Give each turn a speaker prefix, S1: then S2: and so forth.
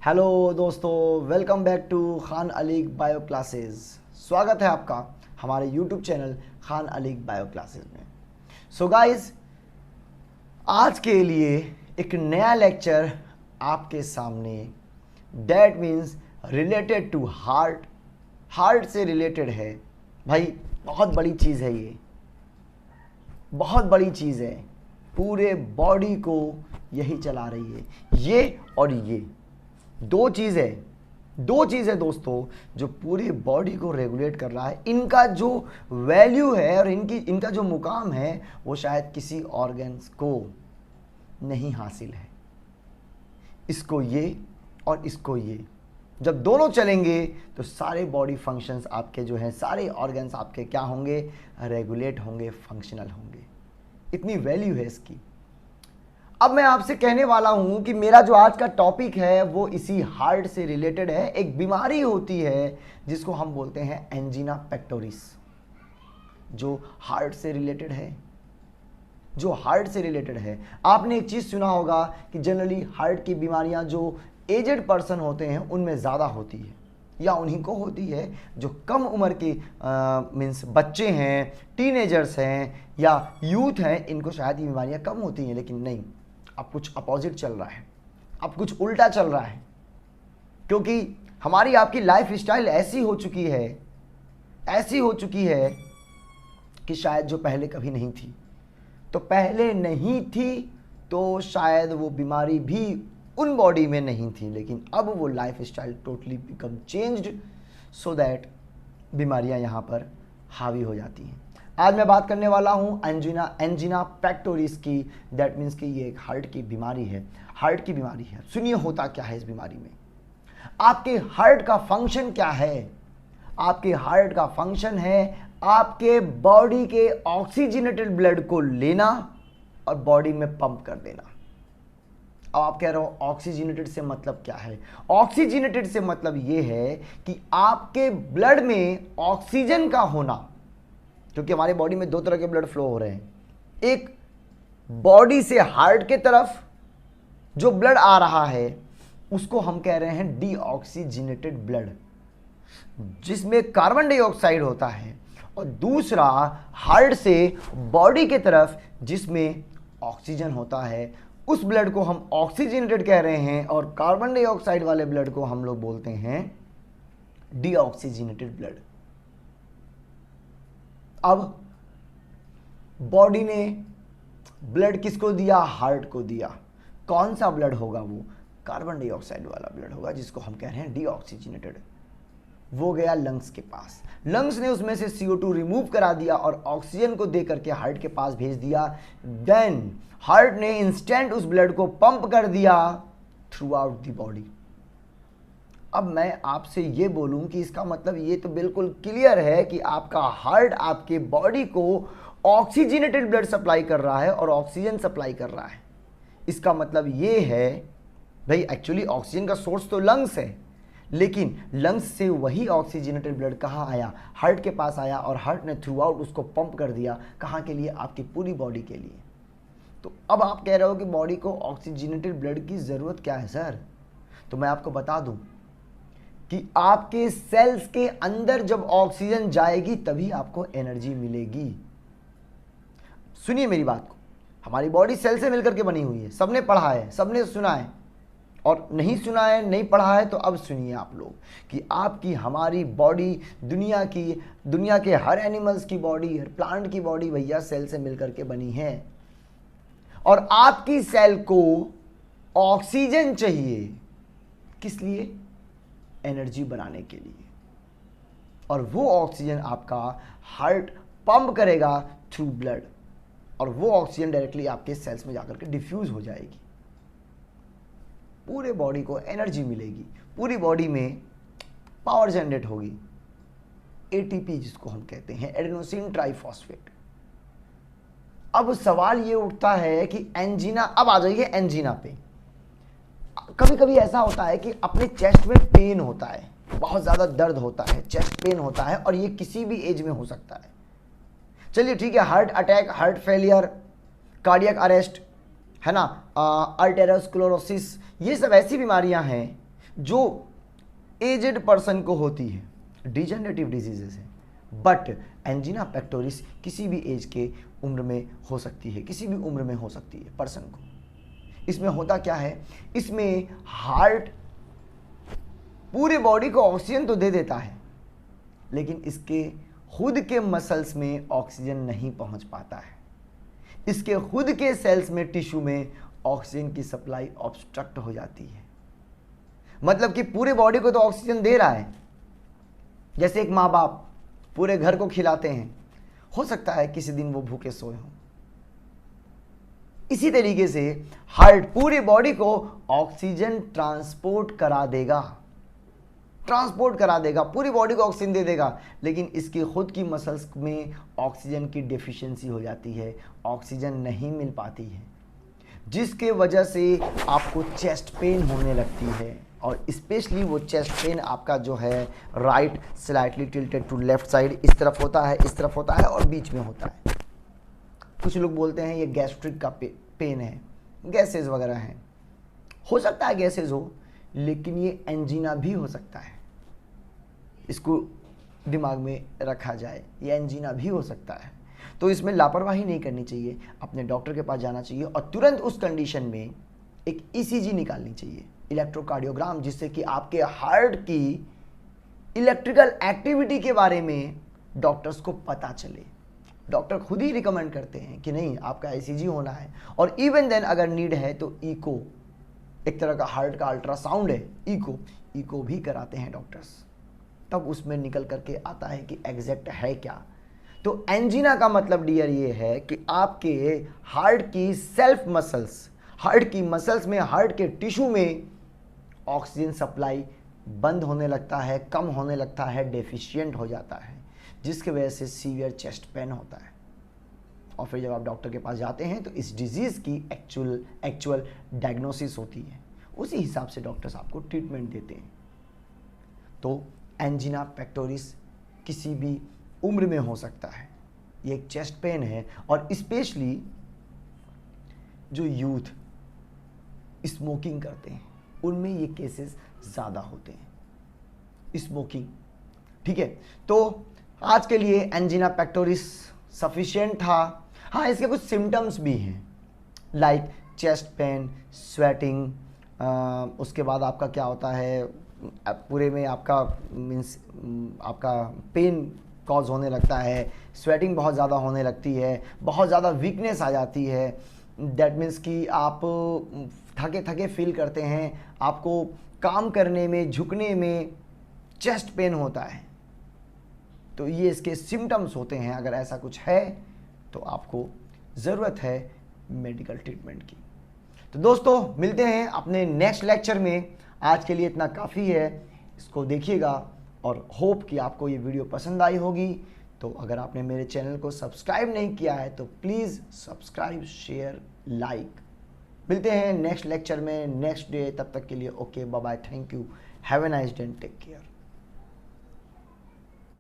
S1: Hello दोस्तों, welcome back to Khan Alig bio classes. स्वागत है आपका हमारे YouTube channel Khan Alig bio classes में। सो गाइस, आज के लिए एक नया लेक्चर आपके सामने, that means related to heart से रिलेटेड है। भाई बहुत बड़ी चीज़ है ये, बहुत बड़ी चीज़ है। पूरे बॉडी को यही चला रही है, ये और ये दो चीज़ है दोस्तों, जो पूरी बॉडी को रेगुलेट कर रहा है। इनका जो वैल्यू है और इनका जो मुकाम है वो शायद किसी ऑर्गन्स को नहीं हासिल है। इसको ये और इसको ये जब दोनों चलेंगे तो सारे बॉडी फंक्शंस आपके जो हैं, सारे ऑर्गन्स आपके क्या होंगे, रेगुलेट होंगे, फंक्शनल होंगे। इतनी वैल्यू है इसकी। अब मैं आपसे कहने वाला हूं कि मेरा जो आज का टॉपिक है वो इसी हार्ट से रिलेटेड है। एक बीमारी होती है जिसको हम बोलते हैं एंजीना पेक्टोरिस, जो हार्ट से रिलेटेड है। आपने एक चीज़ सुना होगा कि जनरली हार्ट की बीमारियां जो एजेड पर्सन होते हैं उनमें ज़्यादा होती है, या उन्हीं को होती है जो कम उम्र के मीन्स बच्चे हैं, टीनेजर्स हैं या यूथ हैं, इनको शायद ये बीमारियां कम होती हैं। लेकिन नहीं, अब कुछ अपोजिट चल रहा है, अब कुछ उल्टा चल रहा है। क्योंकि हमारी आपकी लाइफ स्टाइल ऐसी हो चुकी है कि शायद जो पहले कभी नहीं थी, तो पहले नहीं थी तो शायद वो बीमारी भी उन बॉडी में नहीं थी, लेकिन अब वो life style totally become changed, so that बीमारियां यहाँ पर हावी हो जाती हैं। आज मैं बात करने वाला हूँ एंजीना पेक्टोरिस की। दैट मीन्स कि ये एक हार्ट की बीमारी है। सुनिए होता क्या है इस बीमारी में। आपके हार्ट का फंक्शन क्या है? आपके हार्ट का फंक्शन है आपके बॉडी के ऑक्सीजनेटेड ब्लड को लेना और बॉडी में पंप कर देना। अब आप कह रहे हो ऑक्सीजनेटेड से मतलब क्या है? ऑक्सीजनेटेड से मतलब ये है कि आपके ब्लड में ऑक्सीजन का होना, क्योंकि हमारे बॉडी में दो तरह के ब्लड फ्लो हो रहे हैं। एक बॉडी से हार्ट के तरफ जो ब्लड आ रहा है उसको हम कह रहे हैं डीऑक्सीजनेटेड ब्लड, जिसमें कार्बन डाइऑक्साइड होता है, और दूसरा हार्ट से बॉडी के तरफ जिसमें ऑक्सीजन होता है, उस ब्लड को हम ऑक्सीजनेटेड कह रहे हैं, और कार्बन डाइऑक्साइड वाले ब्लड को हम लोग बोलते हैं डीऑक्सीजनेटेड ब्लड। अब बॉडी ने ब्लड किसको दिया? हार्ट को दिया। कौन सा ब्लड होगा? वो कार्बन डाइऑक्साइड वाला ब्लड होगा, जिसको हम कह रहे हैं डीऑक्सीजनेटेड। वो गया लंग्स के पास, लंग्स ने उसमें से CO2 रिमूव करा दिया और ऑक्सीजन को दे करके हार्ट के पास भेज दिया। देन हार्ट ने इंस्टेंट उस ब्लड को पंप कर दिया थ्रू आउट द बॉडी। अब मैं आपसे ये बोलूं कि इसका मतलब ये तो बिल्कुल क्लियर है कि आपका हार्ट आपके बॉडी को ऑक्सीजनेटेड ब्लड सप्लाई कर रहा है और ऑक्सीजन सप्लाई कर रहा है। इसका मतलब ये है भाई, एक्चुअली ऑक्सीजन का सोर्स तो लंग्स है, लेकिन लंग्स से वही ऑक्सीजनेटेड ब्लड कहाँ आया? हार्ट के पास आया, और हार्ट ने थ्रू आउट उसको पंप कर दिया। कहाँ के लिए? आपकी पूरी बॉडी के लिए। तो अब आप कह रहे हो कि बॉडी को ऑक्सीजनेटेड ब्लड की ज़रूरत क्या है सर? तो मैं आपको बता दूं कि आपके सेल्स के अंदर जब ऑक्सीजन जाएगी तभी आपको एनर्जी मिलेगी। सुनिए मेरी बात को, हमारी बॉडी सेल से मिलकर के बनी हुई है। सबने पढ़ा है, सबने सुना है, और नहीं सुना है, नहीं पढ़ा है तो अब सुनिए आप लोग कि आपकी हमारी बॉडी दुनिया के हर एनिमल्स की बॉडी, हर प्लांट की बॉडी भैया सेल से मिलकर के बनी है। और आपकी सेल को ऑक्सीजन चाहिए, किस लिए? एनर्जी बनाने के लिए। और वो ऑक्सीजन आपका हार्ट पंप करेगा थ्रू ब्लड, और वो ऑक्सीजन डायरेक्टली आपके सेल्स में जाकर के डिफ्यूज हो जाएगी। पूरे बॉडी को एनर्जी मिलेगी, पूरी बॉडी में पावर जनरेट होगी। ATP जिसको हम कहते हैं, एडेनोसिन ट्राइफॉस्फेट। अब सवाल ये उठता है कि एंजीना, अब आ जाइए एंजीना पे। कभी कभी ऐसा होता है कि अपने चेस्ट में पेन होता है, बहुत ज़्यादा दर्द होता है, चेस्ट पेन होता है, और ये किसी भी एज में हो सकता है। चलिए ठीक है, heart attack, heart failure, cardiac arrest, है ना, अल्टेरोस्क्लेरोसिस, ये सब ऐसी बीमारियां हैं जो एजेड पर्सन को होती है, डिजेनरेटिव डिजीजेस है, बट एंजीना पेक्टोरिस किसी भी एज के उम्र में हो सकती है, किसी भी उम्र में हो सकती है पर्सन को। इसमें होता क्या है, इसमें हार्ट पूरे बॉडी को ऑक्सीजन तो दे देता है, लेकिन इसके खुद के मसल्स में ऑक्सीजन नहीं पहुंच पाता है। इसके खुद के सेल्स में, टिश्यू में ऑक्सीजन की सप्लाई ऑब्स्ट्रक्ट हो जाती है। मतलब कि पूरे बॉडी को तो ऑक्सीजन दे रहा है, जैसे एक माँ बाप पूरे घर को खिलाते हैं, हो सकता है किसी दिन वो भूखे सोए हों। इसी तरीके से हार्ट पूरी बॉडी को ऑक्सीजन ट्रांसपोर्ट करा देगा, पूरी बॉडी को ऑक्सीजन दे देगा, लेकिन इसकी खुद की मसल्स में ऑक्सीजन की डेफिशिएंसी हो जाती है, ऑक्सीजन नहीं मिल पाती है, जिसके वजह से आपको चेस्ट पेन होने लगती है। और स्पेशली वो चेस्ट पेन आपका जो है right slightly tilted to left side, इस तरफ होता है, इस तरफ होता है और बीच में होता है। कुछ लोग बोलते हैं ये गैस्ट्रिक का पेन है, गैसेस वगैरह हैं। हो सकता है गैसेस हो, लेकिन ये एंजीना भी हो सकता है, इसको दिमाग में रखा जाए, ये एंजीना भी हो सकता है। तो इसमें लापरवाही नहीं करनी चाहिए, अपने डॉक्टर के पास जाना चाहिए और तुरंत उस कंडीशन में एक ईसीजी निकालनी चाहिए, इलेक्ट्रोकार्डियोग्राम, जिससे कि आपके हार्ट की इलेक्ट्रिकल एक्टिविटी के बारे में डॉक्टर्स को पता चले। डॉक्टर खुद ही रिकमेंड करते हैं कि नहीं आपका ईसीजी होना है, और इवन देन अगर नीड है तो इको, एक तरह का हार्ट का अल्ट्रासाउंड है, इको भी कराते हैं डॉक्टर्स, तब उसमें निकल करके आता है कि एग्जैक्ट है क्या। तो एंजीना का मतलब डियर ये है कि आपके हार्ट की सेल्फ मसल्स, हार्ट की मसल्स में, हार्ट के टिश्यू में ऑक्सीजन सप्लाई बंद होने लगता है, कम होने लगता है, डेफिशिएंट हो जाता है, जिसकी वजह से सीवियर चेस्ट पेन होता है। और फिर जब आप डॉक्टर के पास जाते हैं तो इस डिजीज़ की एक्चुअल डायग्नोसिस होती है, उसी हिसाब से डॉक्टर्स आपको ट्रीटमेंट देते हैं। तो एंजीना पेक्टोरिस किसी भी उम्र में हो सकता है, ये एक चेस्ट पेन है, और स्पेशली जो यूथ स्मोकिंग करते हैं उनमें ये केसेस ज़्यादा होते हैं, स्मोकिंग। ठीक है, तो आज के लिए एंजीना पेक्टोरिस सफिशिएंट था। हाँ, इसके कुछ सिम्टम्स भी हैं, लाइक चेस्ट पेन, स्वेटिंग, उसके बाद आपका क्या होता है, पूरे में आपका मीन्स आपका पेन कॉज होने लगता है, स्वेटिंग बहुत ज़्यादा होने लगती है, बहुत ज़्यादा वीकनेस आ जाती है, दैट मीन्स कि आप थके थके फील करते हैं, आपको काम करने में, झुकने में चेस्ट पेन होता है। तो ये इसके सिम्टम्स होते हैं। अगर ऐसा कुछ है तो आपको ज़रूरत है मेडिकल ट्रीटमेंट की। तो दोस्तों मिलते हैं अपने नेक्स्ट लेक्चर में। आज के लिए इतना काफ़ी है, इसको देखिएगा और होप कि आपको ये वीडियो पसंद आई होगी। तो अगर आपने मेरे चैनल को सब्सक्राइब नहीं किया है तो प्लीज़ सब्सक्राइब, शेयर, लाइक। मिलते हैं नेक्स्ट लेक्चर में, नेक्स्ट डे। तब तक के लिए okay, bye bye, thank you, have a nice day, take care.